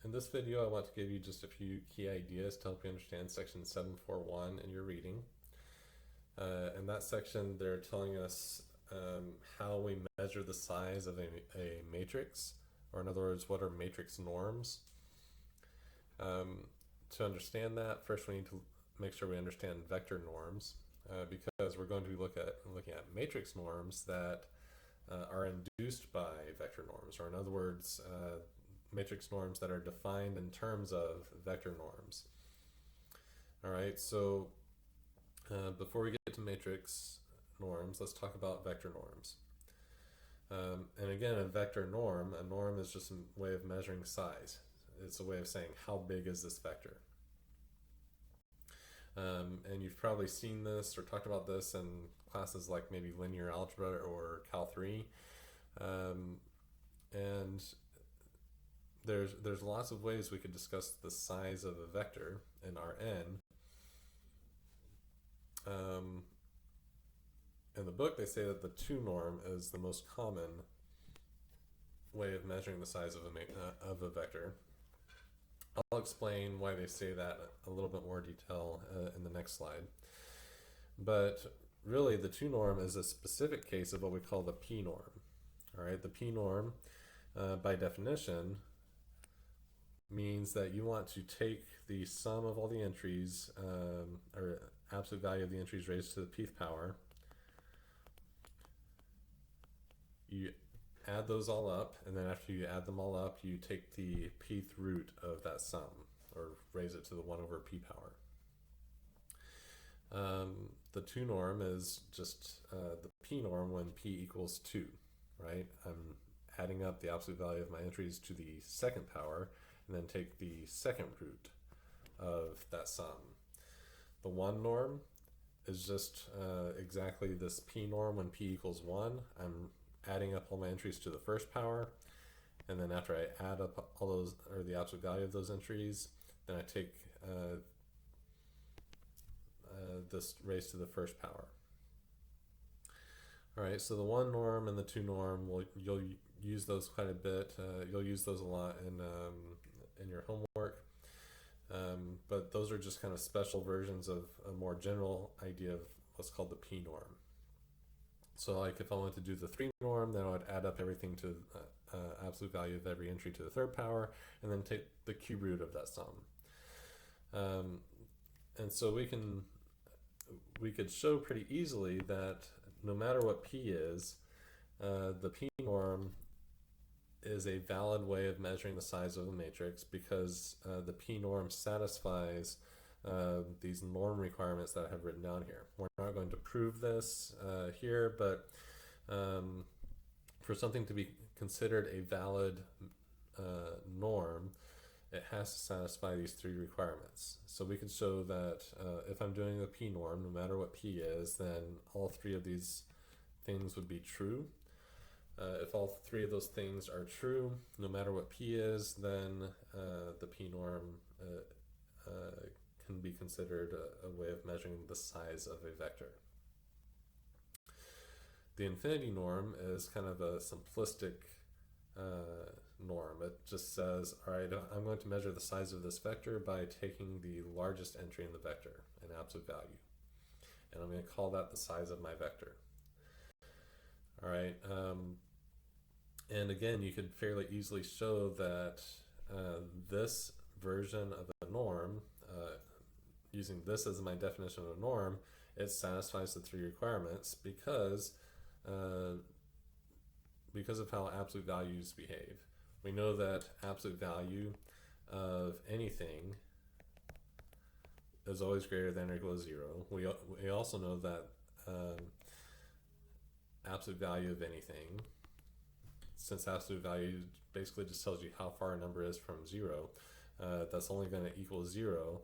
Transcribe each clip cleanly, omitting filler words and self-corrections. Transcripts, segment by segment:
In this video, I want to give you just a few key ideas to help you understand section 741 in your reading. In that section, they're telling us how we measure the size of a matrix, or in other words, what are matrix norms. To understand that, first we need to make sure we understand vector norms, because we're going to be looking at matrix norms that are induced by vector norms, or in other words, matrix norms that are defined in terms of vector norms. All right, so before we get to matrix norms, let's talk about vector norms. And again, a norm is just a way of measuring size. It's a way of saying how big is this vector. And you've probably seen this or talked about this in classes like maybe linear algebra or Cal 3. And there's lots of ways we could discuss the size of a vector in Rn. In the book, they say that the 2 norm is the most common way of measuring the size of a vector. I'll explain why they say that a little bit more detail in the next slide. But really, the 2 norm is a specific case of what we call the p norm. All right, the p norm, by definition, means that you want to take the sum of all the entries, or absolute value of the entries raised to the pth power. You add those all up, and then after you add them all up, you take the pth root of that sum, or raise it to the 1 over p power. The 2 norm is just the p norm when p equals 2, right? I'm adding up the absolute value of my entries to the 2nd power, and then take the 2nd root of that sum. The 1 norm is just exactly this p norm when p equals 1. I'm adding up all my entries to the 1st power, and then after I add up all those, or the absolute value of those entries, then I take this raised to the 1st power. All right, so the 1 norm and the 2 norm, you'll use those quite a bit. You'll use those a lot in your homework, but those are just kind of special versions of a more general idea of what's called the p norm. So like if I wanted to do the 3 norm, then I would add up everything to absolute value of every entry to the 3rd power, and then take the cube root of that sum. And so we could show pretty easily that no matter what p is, the p norm is a valid way of measuring the size of a matrix, because the p norm satisfies these norm requirements that I have written down here. We're not going to prove this here, but for something to be considered a valid norm, it has to satisfy these 3 requirements. So we can show that if I'm doing the p norm, no matter what p is, then all 3 of these things would be true. If all 3 of those things are true, no matter what p is, then the p norm can be considered a way of measuring the size of a vector. The infinity norm is kind of a simplistic norm. It just says, all right, I'm going to measure the size of this vector by taking the largest entry in the vector, an absolute value, and I'm going to call that the size of my vector. All right, and again, you could fairly easily show that this version of a norm, using this as my definition of a norm, it satisfies the 3 requirements because of how absolute values behave. We know that absolute value of anything is always greater than or equal to 0. We also know that absolute value of anything, since absolute value basically just tells you how far a number is from 0, that's only going to equal 0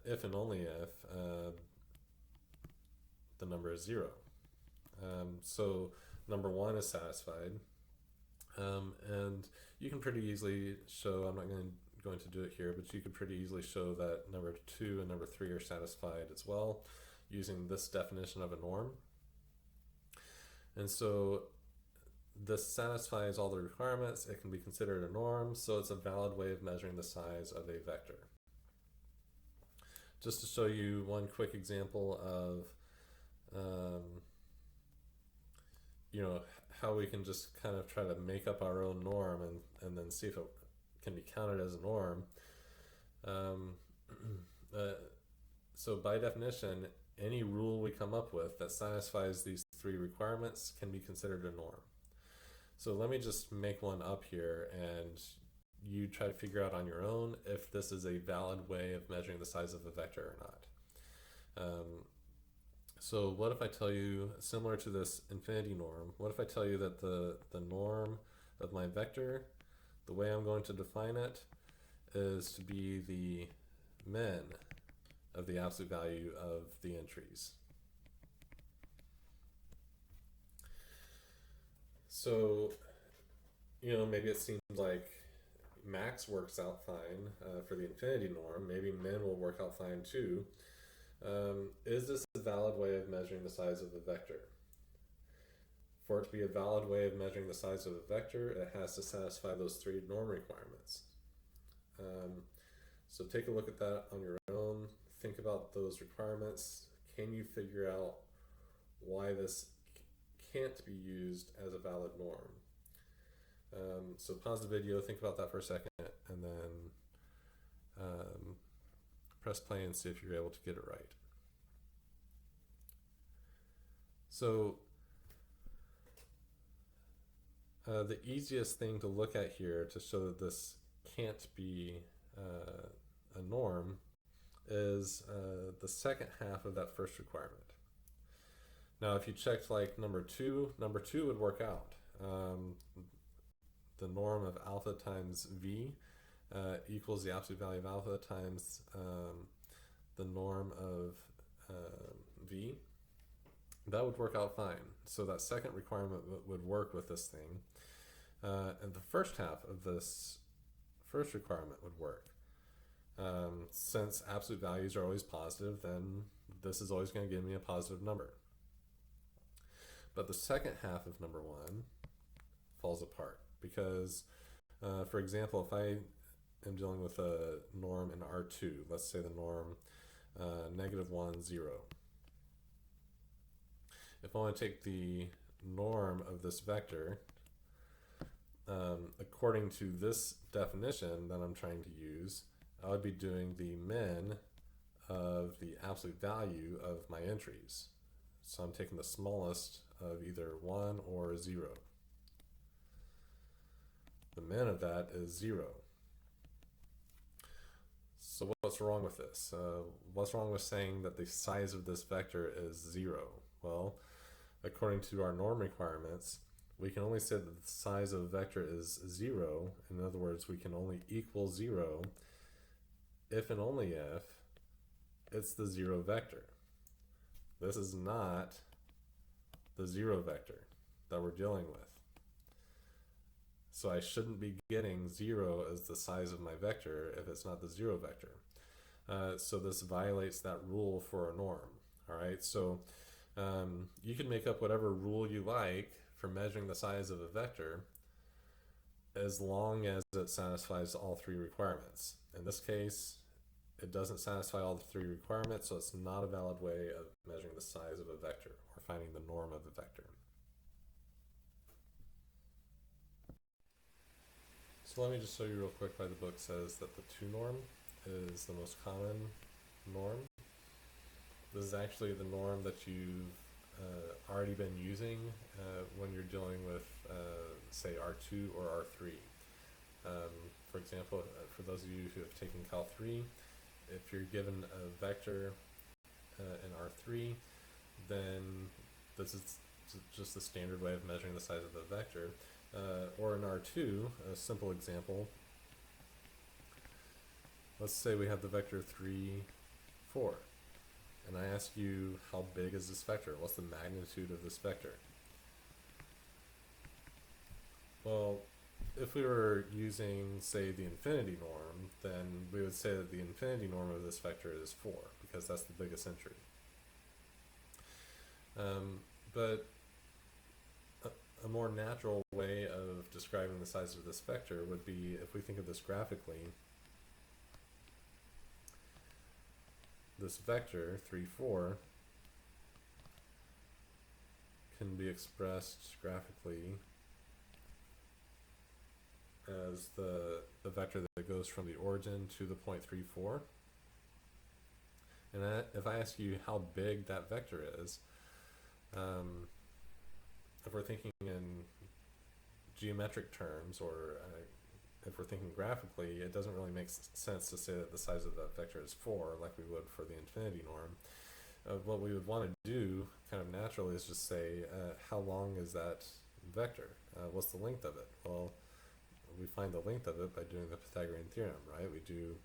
if and only if the number is 0. So number 1 is satisfied, and you can pretty easily show, I'm not going to do it here, but you could pretty easily show that number 2 and number 3 are satisfied as well using this definition of a norm. And so this satisfies all the requirements. It can be considered a norm, so it's a valid way of measuring the size of a vector. Just to show you one quick example of how we can just kind of try to make up our own norm and then see if it can be counted as a norm. So by definition, any rule we come up with that satisfies these three requirements can be considered a norm. So let me just make one up here, and you try to figure out on your own if this is a valid way of measuring the size of a vector or not. So what if I tell you, similar to this infinity norm, what if I tell you that the norm of my vector, the way I'm going to define it, is to be the min of the absolute value of the entries. So, maybe it seems like max works out fine for the infinity norm. Maybe min will work out fine too. Is this a valid way of measuring the size of a vector? For it to be a valid way of measuring the size of a vector, it has to satisfy those three norm requirements. So take a look at that on your own. Think about those requirements. Can you figure out why this can't be used as a valid norm? So pause the video, think about that for a second, and then press play and see if you're able to get it right. So the easiest thing to look at here to show that this can't be a norm is the second half of that first requirement. Now if you checked like number two would work out. The norm of alpha times v equals the absolute value of alpha times the norm of v. That would work out fine. So that second requirement would work with this thing. And the first half of this first requirement would work. Since absolute values are always positive, then this is always going to give me a positive number. But the second half of number one falls apart because, for example, if I am dealing with a norm in R2, let's say the norm -1, 0. If I want to take the norm of this vector, according to this definition that I'm trying to use, I would be doing the min of the absolute value of my entries. So I'm taking the smallest of either 1 or 0. The min of that is 0. So what's wrong with this? What's wrong with saying that the size of this vector is 0? Well, according to our norm requirements, we can only say that the size of a vector is 0. In other words, we can only equal 0 if and only if it's the 0 vector. This is not the 0 vector that we're dealing with. So I shouldn't be getting 0 as the size of my vector if it's not the 0 vector. So this violates that rule for a norm. All right, so you can make up whatever rule you like for measuring the size of a vector as long as it satisfies all three requirements. In this case, it doesn't satisfy all the three requirements, so it's not a valid way of measuring the size of a vector or finding the norm of a vector. So let me just show you real quick why the book says that the 2 norm is the most common norm. This is actually the norm that you've already been using when you're dealing with, say, R2 or R3. For example, for those of you who have taken Cal 3, if you're given a vector in R3, then this is just the standard way of measuring the size of the vector. Or in R2, a simple example, let's say we have the vector 3, 4. And I ask you, how big is this vector? What's the magnitude of this vector? Well, if we were using, say, the infinity norm, then we would say that the infinity norm of this vector is 4, because that's the biggest entry. But a more natural way of describing the size of this vector would be, if we think of this graphically, this vector 3, 4 can be expressed graphically as the vector that goes from the origin to the point 3, 4. And if I ask you how big that vector is, if we're thinking in geometric terms, or if we're thinking graphically, it doesn't really make sense to say that the size of that vector is 4 like we would for the infinity norm. What we would want to do kind of naturally is just say, how long is that vector? What's the length of it? Well, we find the length of it by doing the Pythagorean theorem, right? We do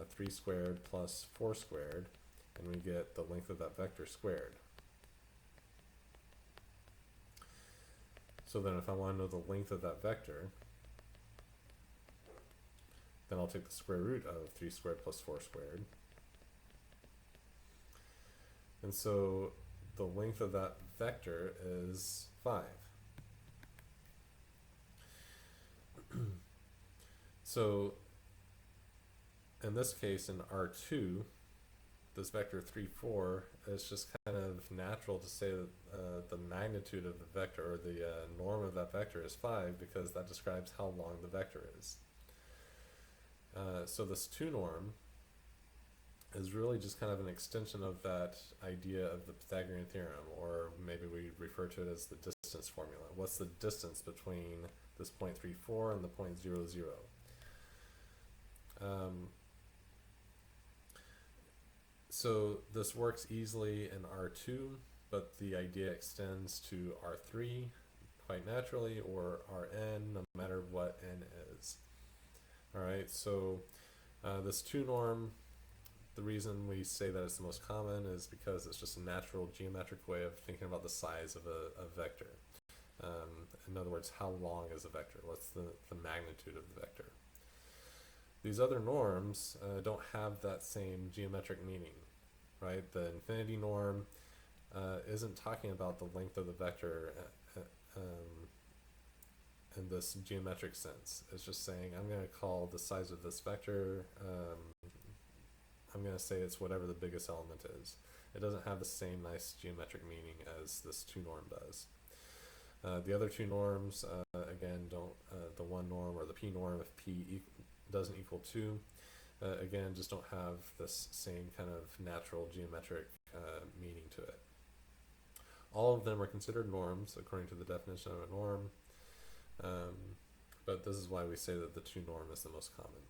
3 squared plus 4 squared, and we get the length of that vector squared. So then if I want to know the length of that vector, then I'll take the square root of 3 squared plus 4 squared. And so the length of that vector is 5. So in this case, in R2, this vector 3, 4, it's just kind of natural to say that the magnitude of the vector, or the norm of that vector, is 5, because that describes how long the vector is. So this 2 norm is really just kind of an extension of that idea of the Pythagorean theorem, or maybe we refer to it as the distance formula. What's the distance between this point 3, 4 and the point 0, 0? So this works easily in R2, but the idea extends to R3 quite naturally, or Rn, no matter what n is. Alright, so this 2 norm, the reason we say that it's the most common is because it's just a natural geometric way of thinking about the size of a vector. In other words, how long is a vector? What's the magnitude of the vector? These other norms don't have that same geometric meaning, right? The infinity norm isn't talking about the length of the vector in this geometric sense. It's just saying, I'm going to call the size of this vector, I'm going to say it's whatever the biggest element is. It doesn't have the same nice geometric meaning as this 2 norm does. The other 2 norms, again, don't, the 1 norm or the p norm, if p doesn't equal 2, again, just don't have this same kind of natural geometric meaning to it. All of them are considered norms according to the definition of a norm, but this is why we say that the 2 norm is the most common.